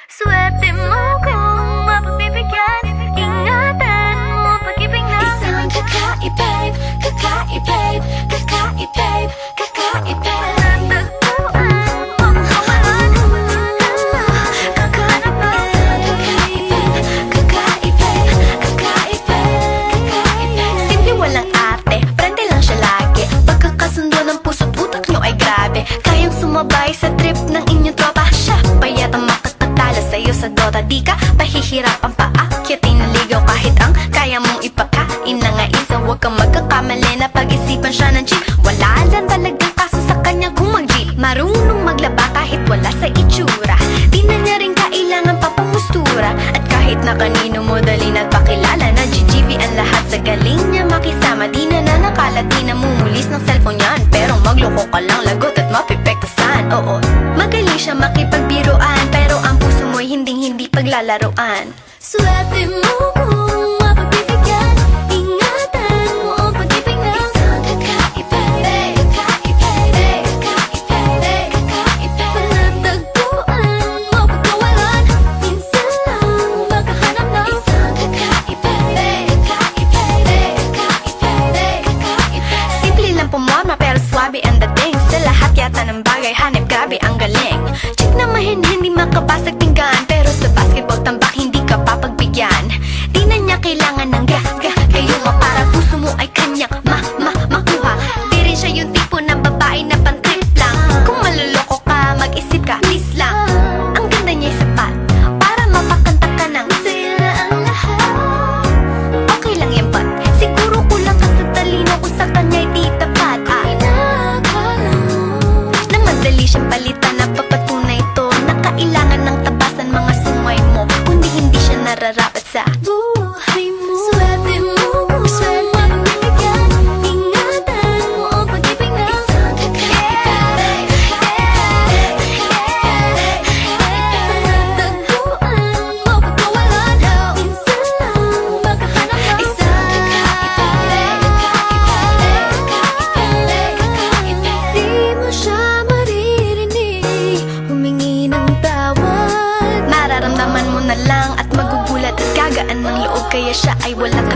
Swerte mo kung mapagbibigyan. Ingatan mo pag-ibig na Isang kakaibig, kakaibig, kakaibig, kakaibig. natagpuan mo kawalan. Kakahanap pa Simple walang ate, prende lang siya lagi. Pagkakasundo ng puso't utak nyo ay grabe. Kayang sumabay sa trip ng inyong tropa. Siya payatang makakatala sa'yo sa Dota. Di ka pahihirapan pa akyatin na ligaw. Kahit ang kaya mong ipakain na nga isa. Huwag kang magkakamali na pag-isipan siya ng cheat. Wala lang talagang kaso sa kanya kung mag-G. Marunong maglaba kahit wala sa itsura. Di na niya rin kailangan pa pamustura. At kahit na kanino mo dali nagpakilala na GGV ang lahat sa galing niya makisama. Di na nakala, di na mumulis ng cellphone yan. Pero magloko ka lang, lagot at mapipektasan. Oo, magaling siya makipagbiruan. Pero ang puso mo'y hindi paglalaroan. Swerte mo kung mapagbibigyan. Ingatan mo ang pag-ibig na Isang kakaibig, kakaibig, kakaibig, kakaibig. natagpuan mo pagkawalan. Minsan lang makahanap ng Isang kakaibig, kakaibig, kakaibig, kakaibig. Simple lang pumorma pero swabe ang dating. Sa lahat yata ng bagay hanip, grabe ang galing. Chick na mahin, hindi makabasag pinggan. Pero sa basketball tambak, hindi ka papagbigyan. Di na niya kailangan ng gayuma para puso mo ay kanyang makuha. Di rin siya yung tipo ng babae na pan-trip lang. Kung maluloko ka, mag-isip ka, please lang. Ang ganda niya'y sapat para mapakanta ka ng sila ang lahat. okay lang yan, but siguro kulang ka sa talino kung sa kanya'y di tapat. Inakala mo Na madali siyang palitan na papatunay ito na kailangan ng tabasan mga sungay mo. Kundi hindi siya nararapat sa buhay mo. Swerte mo kung mapagbibigyan. Ingatan mo ang pag-ibig na isang kakaibig. natagpuan mo pagkawalan. Minsan lang makahanap ng Isang kakaibig, kakaibig, kakaibig. di mo siya maririnig humingi ng tawad. Mararamdaman mo na lang at magugulat at gagaan ng loob. Kaya siya ay walang